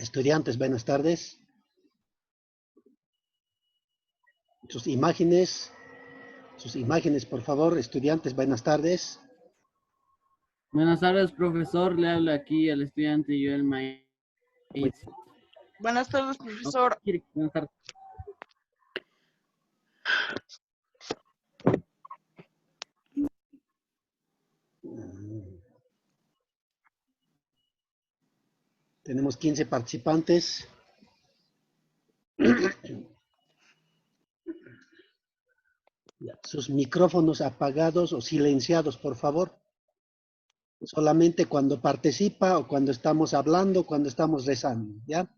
Estudiantes, buenas tardes. Sus imágenes, por favor. Estudiantes, buenas tardes. Buenas tardes, profesor. Le habla aquí al estudiante Joel Maíz. Buenas tardes, profesor. Buenas tardes. Tenemos 15 participantes. Sus micrófonos apagados o silenciados, por favor. Solamente cuando participa o cuando estamos hablando, cuando estamos rezando, ¿ya?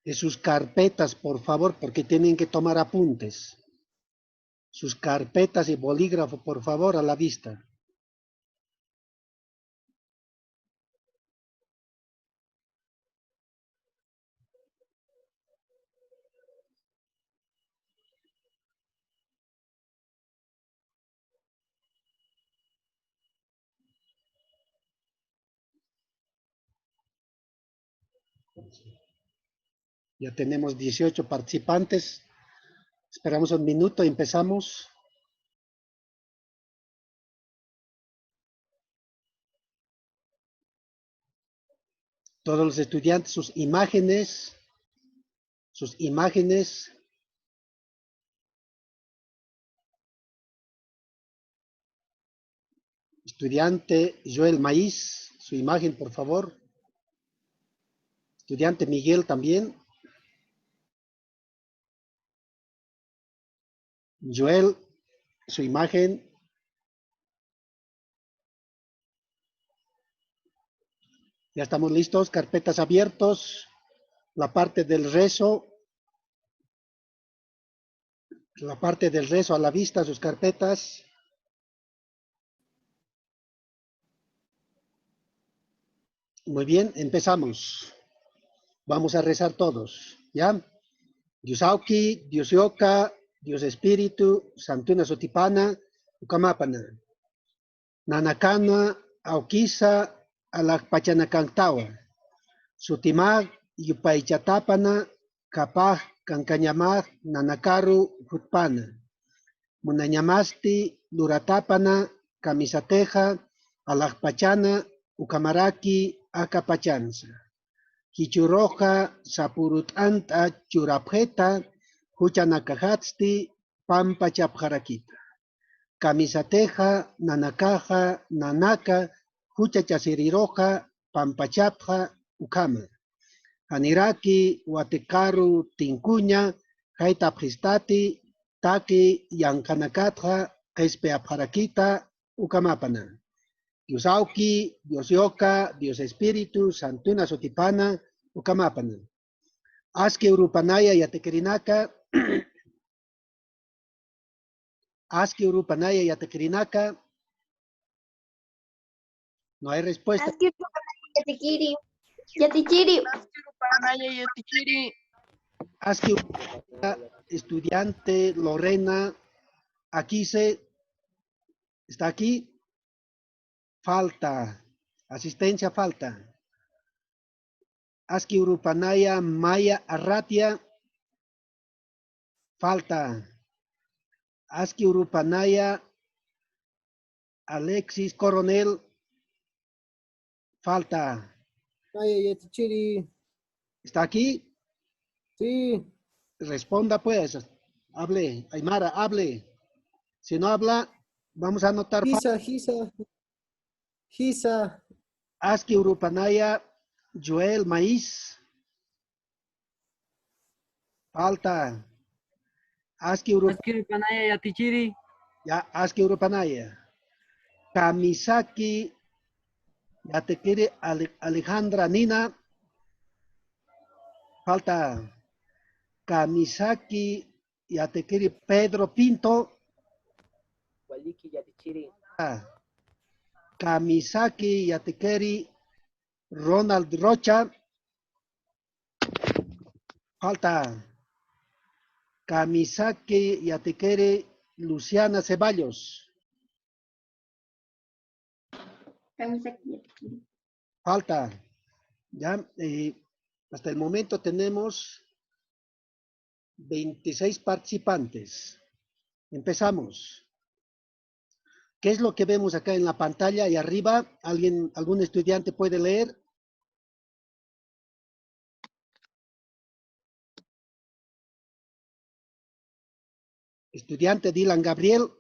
De sus carpetas, por favor, porque tienen que tomar apuntes. Sus carpetas y bolígrafo, por favor, a la vista. Ya tenemos 18 participantes. Esperamos un minuto y empezamos. Todos los estudiantes, sus imágenes. Estudiante Joel Maíz, su imagen, por favor. Estudiante Miguel también. Joel, su imagen. Ya estamos listos, carpetas abiertos. La parte del rezo. A la vista, sus carpetas. Muy bien, empezamos. Vamos a rezar todos, ¿ya? Dios Auki, Dios Yoka, Dios Espíritu, Santuna Sotipana, Ukamapana. Nanakana, Aukisa, Alakpachanakantawa. Sutimag, Yupaychatapana, Kapaj, Kankanyamag, Nanakaru, Hutpana. Munanyamasti, Duratapana, Kamisateja, Alakpachana, Ukamaraki, Akapachanza. Kichuroja, Sapurut Anta, Churapjeta, Huchanakahatsti, Pampa Chapjarakita. Kamisateja, Nanakaja, Nanaka, Huchachasiriroja, Pampachapja, Ukama. Haniraki, Watekaru, Tincuña, Haitapjistati, Taki, Yankanakatja, Kespeapjarakita, Ukamapana. Dios Auki, Dios Yoka, Dios Espíritu, Santuna Sotipana, Ukamapana. Aske Urupanaya Yatekirinaka. Aske Urupanaya Yatekirinaka. No hay respuesta. Aske Urupanaya Yatikiri. Yatichiri. Urupanaya Yatichiri. Aske estudiante Lorena Aquise. ¿Está aquí? Falta. Asistencia falta. Aski Urupanaya Maya Arratia. Falta. Aski Urupanaya Alexis Coronel. Falta. Maya Yatichiri. ¿Está aquí? Sí. Responda pues. Hable. Aymara, hable. Si no habla, vamos a anotar. Gisa. Aski Urupanaya Joel Maíz. Falta. Aski Urupanaya Yatichiri. Ya, Aski Urupanaya. Kamisaki Yatekiri Alejandra Nina. Falta. Kamisaki Yatekiri Pedro Pinto. Waliki Yatichiri. Kamisaki Yatekiri Ronald Rocha. Falta. Kamisaki Yatekiri Luciana Ceballos. Kamisaki Yatikiri. Falta. Ya, hasta el momento tenemos 26 participantes. Empezamos. ¿Qué es lo que vemos acá en la pantalla y arriba? ¿Algún estudiante puede leer? Estudiante Dylan Gabriel.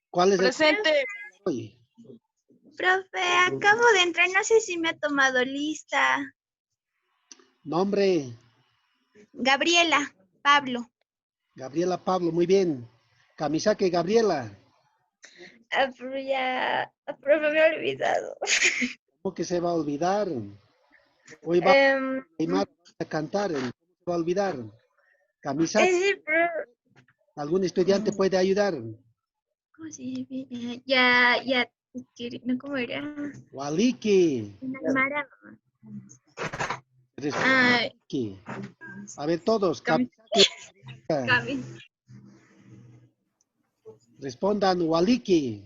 ¿Cuál es el Presente. hoy? Profe, acabo de entrar, no sé si me ha tomado lista. Nombre, Gabriela, Pablo. Gabriela Pablo, muy bien. Kamisaki Gabriela, Pero ya, profe, me he olvidado. ¿cómo que se va a olvidar? Hoy va a cantar, ¿cómo se va a olvidar? Kamisaki, sí, pero, ¿algún estudiante puede ayudar? ¿cómo se llama? Ya, no, ¿cómo era? Waliki, Mara. respondan aquí. A ver todos, Kamisaki, Cami. respondan Waliki.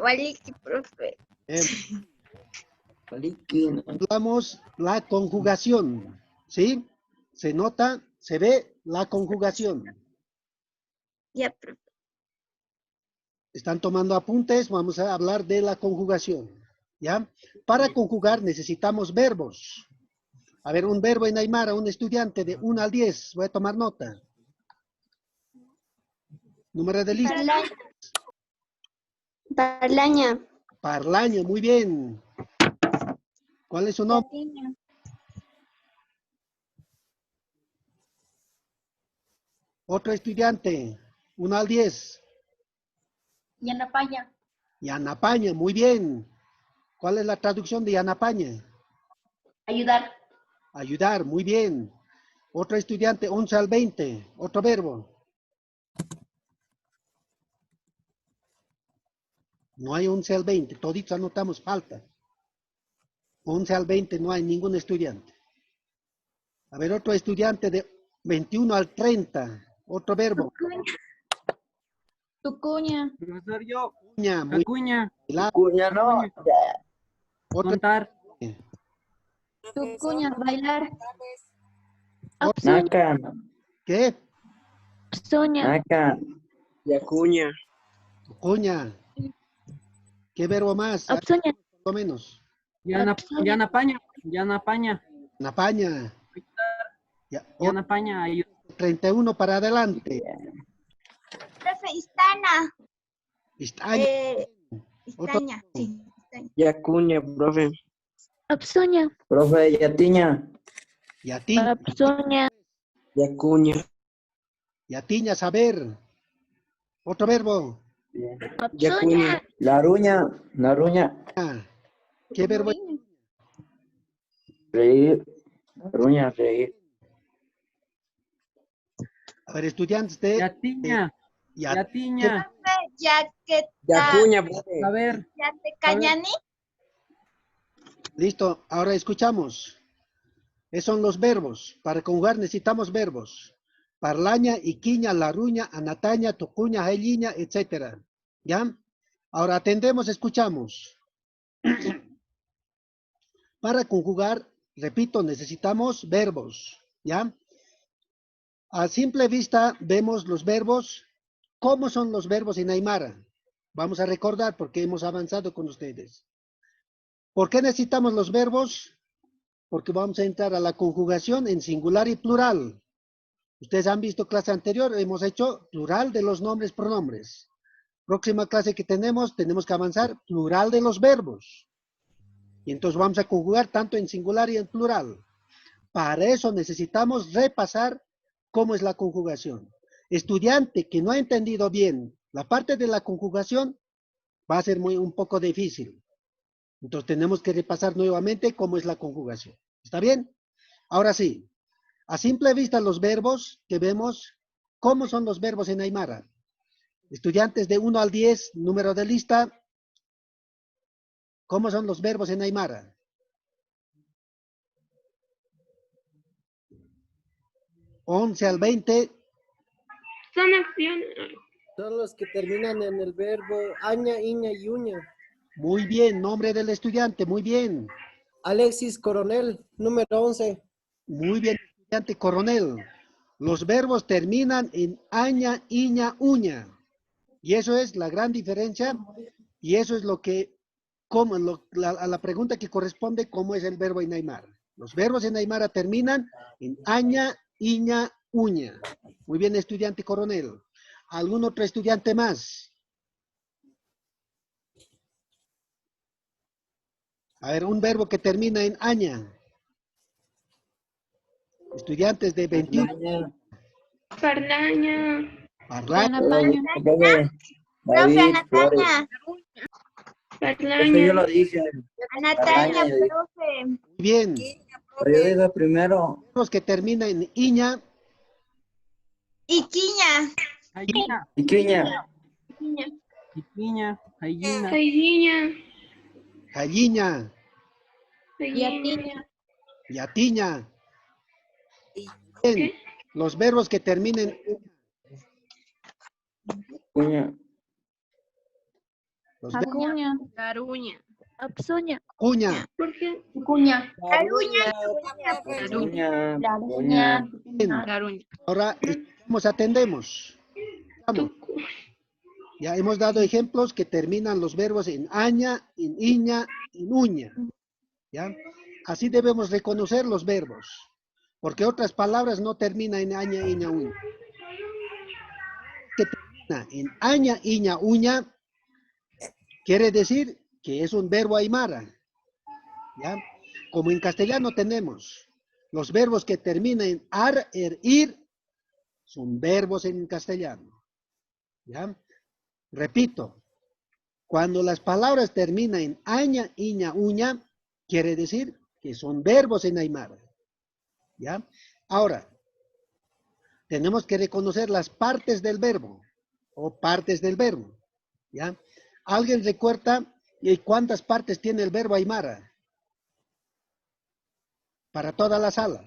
Waliki, profe. Hablamos la conjugación, ¿sí? Se nota, se ve la conjugación. Ya, profe. ¿Están tomando apuntes? Vamos a hablar de la conjugación, ¿ya? Para conjugar necesitamos verbos. A ver, un verbo en Aymara, un estudiante de 1 al 10. Voy a tomar nota. Número de lista. Parlaña. Parlaña, muy bien. ¿Cuál es su nombre? Otro estudiante, 1 al 10. Yanapaya. Yanapaña, muy bien. ¿Cuál es la traducción de Yanapaña? Ayudar. Ayudar, muy bien. Otro estudiante, 11 al 20. Otro verbo. No hay 11 al 20. Toditos anotamos falta. 11 al 20 no hay ningún estudiante. A ver, otro estudiante de 21 al 30. Otro verbo. Tucuña. Profesor, yo. Acuña, muy Acuña. bien. Acuña, no. Otro, Contar. Tucuña. Bailar. Naca, ¿qué? naca. Yacuña. Acuña. ¿Qué verbo más? Por lo menos. Yanapaña. Yanapaña. Napaña. Ya, Yanapaña. 31 para adelante. Profe, Istana. Istaña. Otro Istaña, sí. Istaña. Yacuña, profe. Apsuña. Profe, Yatiña. Yatiña. Apsuña. Yacuña. Yatiña, saber. Otro verbo. Yacuña. Laruña. Laruña. Ah, ¿qué verbo? Reír. Laruña, reír. A ver, estudiantes de Yatiña. Yatiña. Yaqueta. Yacuña, profe. A ver. Yatecañani. Listo, ahora escuchamos. Esos son los verbos. Para conjugar necesitamos verbos. Parlaña, iquiña, laruña, anataña, tocuña, jailiña, etc. ¿Ya? Ahora atendemos, escuchamos. Para conjugar, repito, necesitamos verbos. ¿Ya? A simple vista vemos los verbos. ¿Cómo son los verbos en Aymara? Vamos a recordar porque hemos avanzado con ustedes. ¿Por qué necesitamos los verbos? Porque vamos a entrar a la conjugación en singular y plural. Ustedes han visto clase anterior, hemos hecho plural de los nombres, pronombres. Próxima clase que tenemos que avanzar plural de los verbos. Y entonces vamos a conjugar tanto en singular y en plural. Para eso necesitamos repasar cómo es la conjugación. Estudiante que no ha entendido bien la parte de la conjugación, va a ser un poco difícil. Entonces tenemos que repasar nuevamente cómo es la conjugación. ¿Está bien? Ahora sí, a simple vista los verbos que vemos, ¿cómo son los verbos en Aymara? Estudiantes de 1 al 10, número de lista, ¿cómo son los verbos en Aymara? ¿11 al 20? Son acciones. Son los que terminan en el verbo aña, iña y uña. Muy bien, nombre del estudiante, muy bien. Alexis Coronel, número 11. Muy bien, estudiante coronel. Los verbos terminan en aña, iña, uña. Y eso es la gran diferencia. Y eso es lo que, a la pregunta que corresponde, ¿cómo es el verbo en aymara? Los verbos en aymara terminan en aña, iña, uña. Muy bien, estudiante coronel. ¿Algún otro estudiante más? A ver, un verbo que termina en aña. Estudiantes de 21. Pardaña. Parlar. Profe, Profe, David a Flores. Natalia. Esto yo lo dije. A Natalia, Pardaña, yo dije. profe. Muy bien. Pero yo dije primero. Verbos que terminan en iña. Iquiña. Gallina. Iquiña. Piquiña. Gallina. Caiguiña. Galliña. Caiguiña. Yatiña. Bien. Los verbos que terminen en Iquiña. los verbos Acuña. Garuña. Apsuña. cuña. ¿Por qué? Cuña. Iquiña. Bien. Garuña. Ahora atendemos. Vamos. Ya hemos dado ejemplos que terminan los verbos en aña, en iña, en uña. ¿Ya? Así debemos reconocer los verbos. Porque otras palabras no terminan en aña, iña, uña. Que termina en aña, iña, uña, quiere decir que es un verbo aymara. ¿Ya? Como en castellano tenemos los verbos que terminan en ar, ir, son verbos en castellano. ¿Ya? Repito, cuando las palabras terminan en aña, iña, uña, quiere decir que son verbos en aymara. ¿Ya? Ahora, tenemos que reconocer las partes del verbo o partes del verbo. ¿Ya? ¿Alguien recuerda cuántas partes tiene el verbo aymara? Para toda la sala.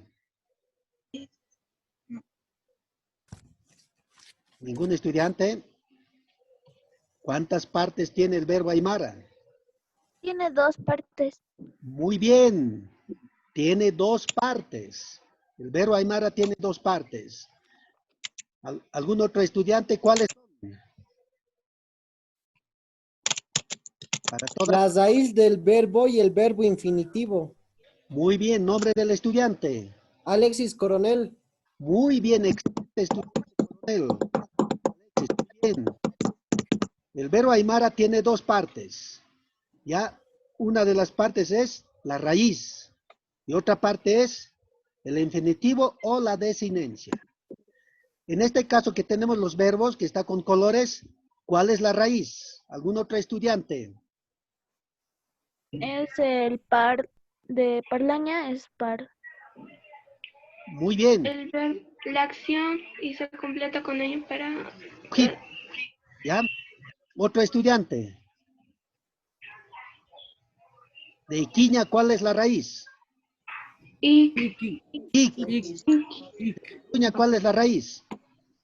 ¿Ningún estudiante? ¿Cuántas partes tiene el verbo aymara? Tiene 2 partes. Muy bien. Tiene 2 partes. El verbo aymara tiene 2 partes. ¿Algún otro estudiante? ¿Cuáles son? Para todas. La raíz del verbo y el verbo infinitivo. Muy bien, nombre del estudiante. Alexis Coronel. Muy bien, excelente estudiante. Alexis, muy bien. El verbo aymara tiene 2 partes. Ya, una de las partes es la raíz y otra parte es el infinitivo o la desinencia. En este caso que tenemos los verbos que está con colores, ¿cuál es la raíz? ¿Algún otro estudiante? Es el par de parlaña, es par. Muy bien. El verbo, la acción y se completa con ello para... ¿Ya? Otro estudiante. De iquiña, ¿cuál es la raíz? Ik. Iquiña, ¿cuál es la raíz?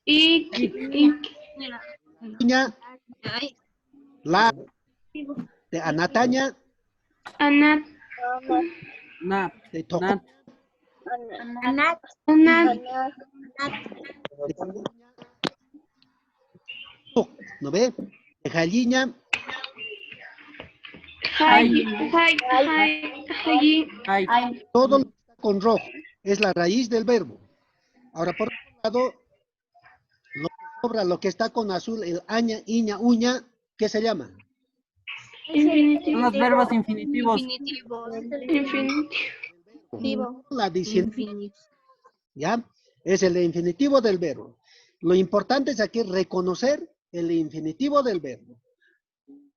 Ik. Iquiña, la de anataña, Anat. Nat. de toco, Nat. Anat. Anat. ¿no ve? De galliña, Hay. todo lo que está con rojo es la raíz del verbo. Ahora, por otro lado, lo que sobra, lo que está con azul, el aña, iña, uña, ¿qué se llama? Son los verbos infinitivos. La diciendo, ¿ya? Es el infinitivo del verbo. Lo importante es aquí reconocer el infinitivo del verbo.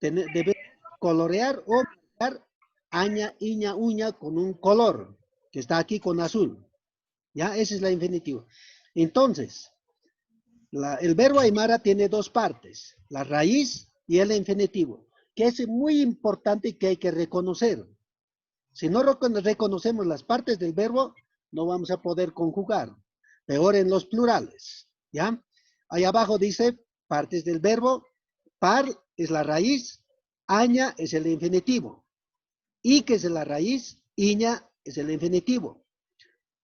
Debe colorear o marcar aña, iña, uña con un color que está aquí con azul. ¿Ya? Ese es la infinitivo. Entonces, el verbo aymara tiene 2 partes, la raíz y el infinitivo, que es muy importante y que hay que reconocer. Si no reconocemos las partes del verbo, no vamos a poder conjugar. Peor en los plurales, ¿ya? Ahí abajo dice partes del verbo. Par es la raíz Aña es el infinitivo. Ic es la raíz, iña es el infinitivo.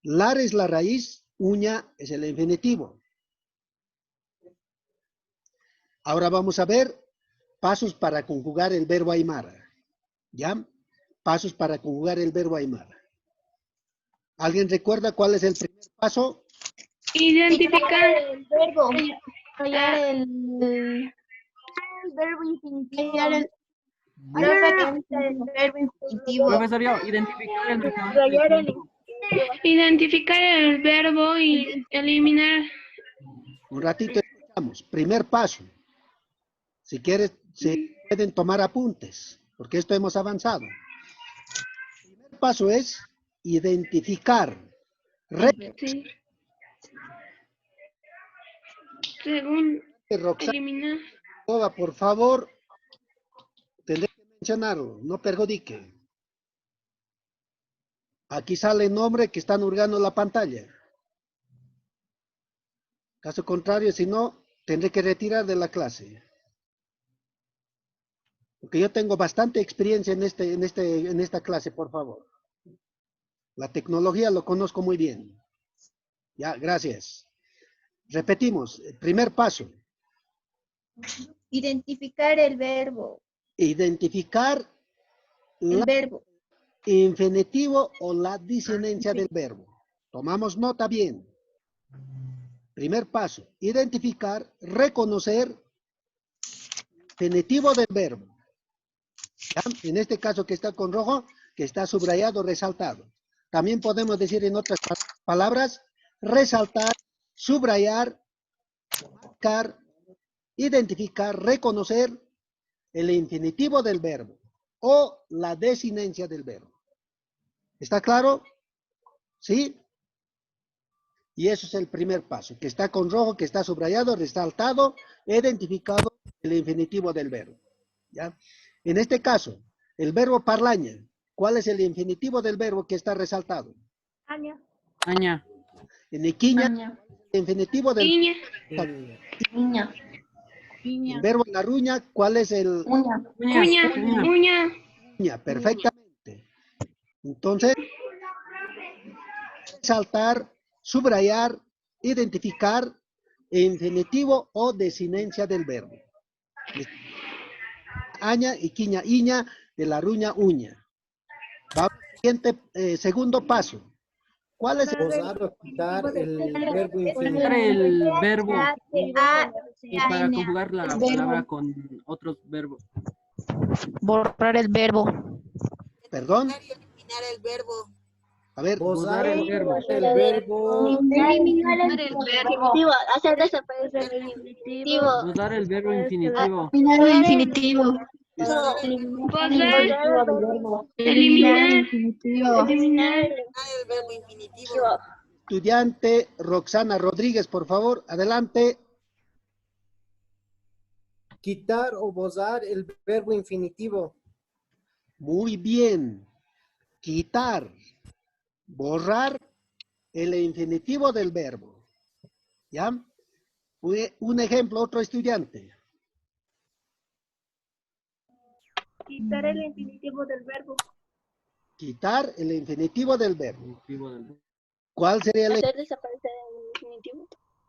Lar es la raíz, uña es el infinitivo. Ahora vamos a ver pasos para conjugar el verbo aymara. ¿Ya? Pasos para conjugar el verbo aymara. ¿Alguien recuerda cuál es el primer paso? Identificar. El verbo. Hallar el verbo infinitivo. El verbo infinitivo. Profesor, yo, identificar el mecanismo. Hallar el Identificar el verbo y eliminar. Un ratito escuchamos. Primer paso. Si quieres, se pueden tomar apuntes, porque esto hemos avanzado. El primer paso es identificar. Sí. Según Roxana, eliminar. por favor, tendré que mencionarlo, no perjudique. Aquí sale el nombre que están hurgando la pantalla. Caso contrario, si no, tendré que retirar de la clase. Porque yo tengo bastante experiencia en esta clase, por favor. La tecnología lo conozco muy bien. Ya, gracias. Repetimos, el primer paso. Identificar el verbo. Identificar El la verbo. infinitivo o la disinencia del verbo. Tomamos nota bien. Primer paso, identificar, reconocer infinitivo del verbo. ¿Ya? En este caso que está con rojo, que está subrayado, resaltado. También podemos decir en otras palabras, resaltar, subrayar, marcar, identificar, reconocer el infinitivo del verbo o la desinencia del verbo. ¿Está claro? ¿Sí? Y eso es el primer paso, que está con rojo, que está subrayado, resaltado, identificado el infinitivo del verbo. ¿Ya? En este caso, el verbo parlaña, ¿cuál es el infinitivo del verbo que está resaltado? año. Aña. En iquiña, el infinitivo del Niña. Niña. el verbo larruña, ¿cuál es el Uña. Uña. Uña. uña? Perfectamente. Entonces, resaltar, subrayar, identificar infinitivo o desinencia del verbo. Aña, iquiña, iña, de la ruña, uña. Vamos al siguiente, segundo paso. ¿Cuál es el Posar o quitar el verbo Quitar infinitivo. el verbo y para A-N. conjugar la palabra con otros verbos. Borrar el verbo. perdón? A ver, Posar el verbo. el verbo. Eliminar el verbo. Hacer desaparecer el infinitivo. Usar el verbo infinitivo. Eliminar el infinitivo. Posar. Eliminar. Eliminar. estudiante Roxana Rodríguez, por favor, adelante. Quitar o posar el verbo infinitivo. Muy bien. Quitar, borrar el infinitivo del verbo. ¿Ya? Un ejemplo, otro estudiante. Quitar el infinitivo del verbo. Quitar el infinitivo del verbo. Infinitivo del verbo. ¿Cuál sería el Hacer desaparecer el infinitivo.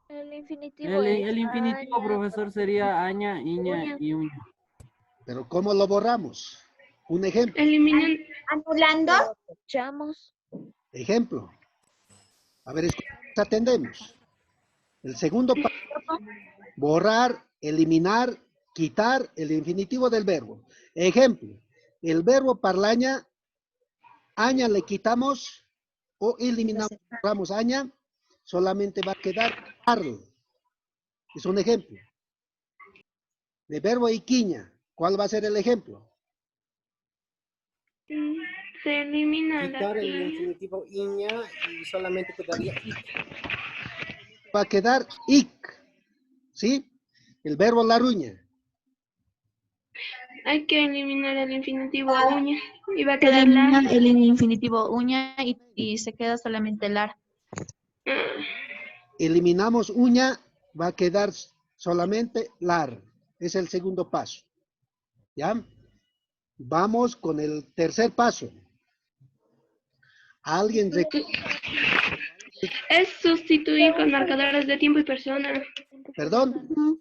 El infinitivo El infinitivo, profesor, sería aña, iña y uña. Pero ¿cómo lo borramos? Un ejemplo. Eliminar. Anulando. Echamos. Ejemplo. A ver, atendemos. El segundo paso. Borrar, eliminar, quitar el infinitivo del verbo. Ejemplo. El verbo parlaña, aña le quitamos o eliminamos, borramos aña, solamente va a quedar parlo. Es un ejemplo. De verbo iquiña, ¿cuál va a ser el ejemplo? Se elimina Quitar el infinitivo iña y solamente quedaría ic. Va a quedar ic, ¿sí? El verbo laruña. Hay que eliminar el infinitivo uña y va a Se quedar elimina la. el infinitivo uña y se queda solamente lar. Eliminamos uña, va a quedar solamente lar. Es el segundo paso. ¿Ya? Vamos con el tercer paso. ¿Alguien Es sustituir con marcadores de tiempo y persona. Perdón?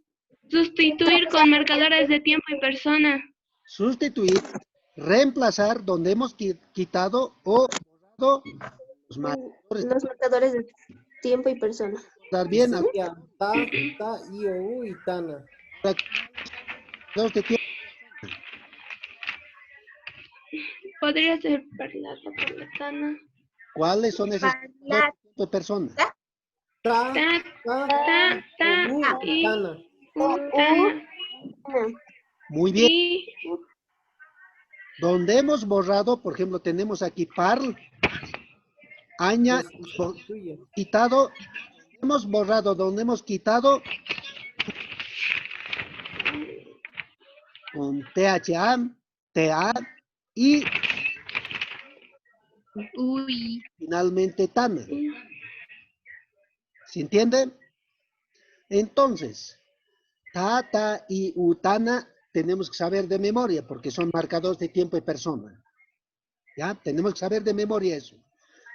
Sustituir con marcadores de tiempo y persona. Sustituir, reemplazar donde hemos quitado o borrado los marcadores. Los marcadores de tiempo y persona. Estar bien, Sería ta, i, o, u y tana. marcadores de tiempo. Podría ser parlata por la tana. ¿Cuáles son esas dos personas? Ta, Ta, ta, u, y tana. tana. Muy bien. Y Donde hemos borrado, por ejemplo, tenemos aquí parl, aña, Sustituye. quitado. Hemos borrado donde hemos quitado con THA, TA y Uy. finalmente tana. ¿Se entiende? Entonces, ta, ta y utana tenemos que saber de memoria porque son marcadores de tiempo y persona. ¿Ya? Tenemos que saber de memoria eso.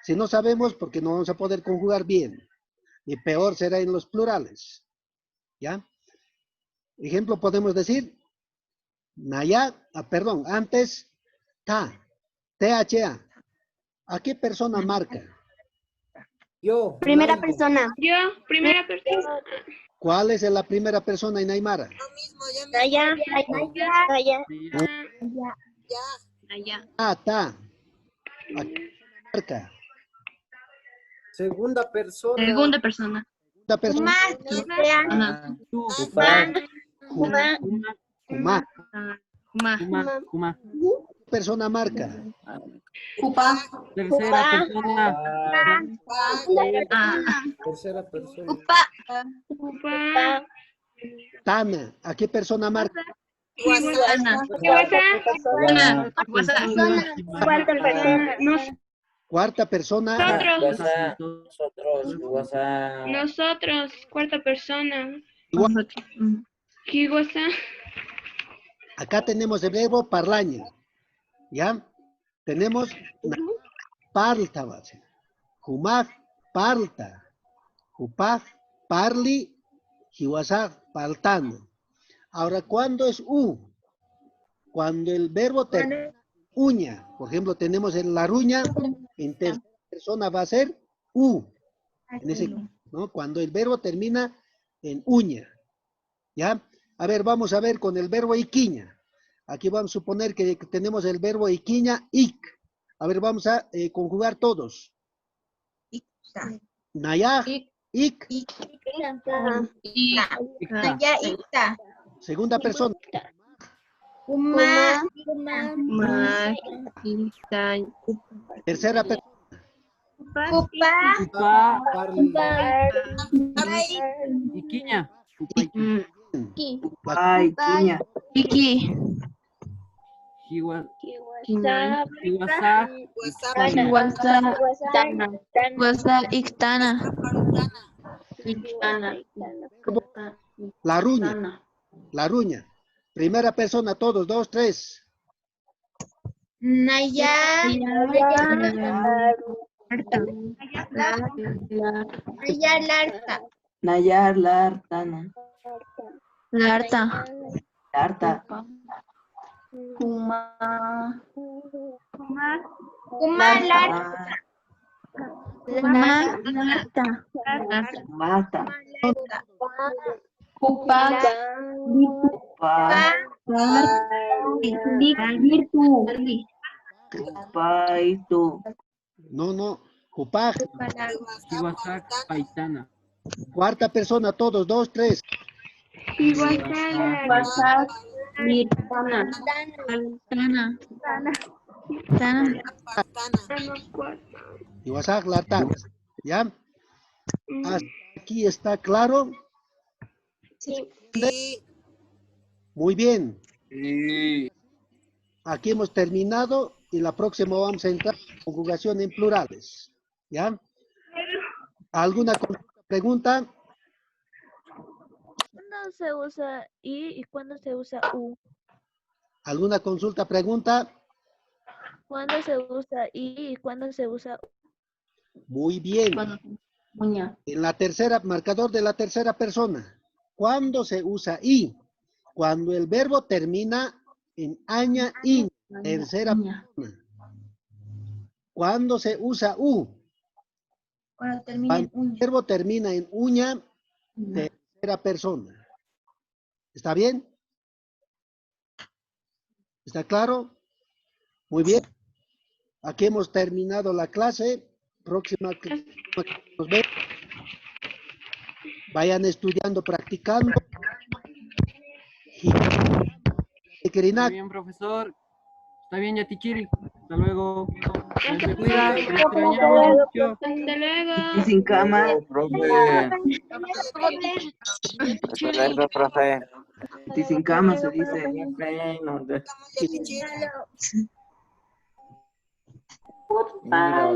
Si no sabemos, porque no vamos a poder conjugar bien. Y peor será en los plurales. ¿Ya? Ejemplo, podemos decir, Naya, perdón, antes, ta, THA. ¿A qué persona marca? Yo. Primera Naya. persona. yo, primera persona. ¿Cuál es la primera persona en Aymara? Naya. Naya. Allá. Ah, ta. ¿A qué marca? Segunda persona. Segunda persona. La persona. Ana. Upá. Kuma. Kuma. Persona marca. Tercera persona. Tercera persona. Upa. Tana. ¿A qué persona marca? Ana. Guasa. Cuarta persona. Cuarta persona. Nosotros. Nosotros. Nosotros. Cuarta persona. Igual. Kiguasa. Acá tenemos el verbo parlaña. ¿Ya? Tenemos parta. Humag, parta. Hupag, parli. Hiwasag, paltano. Ahora, ¿cuándo es u? Cuando el verbo termina uña. Por ejemplo, tenemos en la ruña, en tercera persona va a ser u. En ese, ¿no? Cuando el verbo termina en uña. ¿Ya? A ver, vamos a ver con el verbo iquiña. Aquí vamos a suponer que tenemos el verbo iquiña, ik. A ver, vamos a conjugar todos. Nayaj, ik. Segunda persona. Tercera persona. Upá. Parli. Iquiña. Ay, quiña. Iki. Hiwasa. Guasa. Ixtana. La ruña. La ruña. Primera persona, todos, dos, tres. Nayar, lartana. Larta. Larta. Larta. Marta. Upa. Upá. Upá y tú. No, no. Jupaj. Hiwasa. Paitana. Cuarta persona, todos, dos, tres. Tana. Tana. Y wasaj latan. ¿Ya? Hasta aquí está claro. Sí. Muy bien. Aquí hemos terminado y la próxima vamos a entrar en conjugación en plurales. ¿Ya? ¿Alguna pregunta? ¿Cuándo se usa i y cuándo se usa u? ¿Alguna consulta, pregunta? ¿Cuándo se usa y cuándo se usa? Muy bien. En la tercera, marcador de la tercera persona. ¿Cuándo se usa y? Cuando el verbo termina en aña in, tercera persona. ¿Cuándo se usa u? Cuando termine en Cuando el verbo termina en uña, tercera persona. ¿Está bien? ¿Está claro? Muy bien. Aquí hemos terminado la clase. Próxima clase nos vemos. Vayan estudiando, practicando. Está bien, profesor. Está bien, Yatichiri. Hasta luego. Se cuida. Les extrañamos mucho. Hasta luego. Y sin cama. Profe. Profe. Y sin cama se dice. Mira.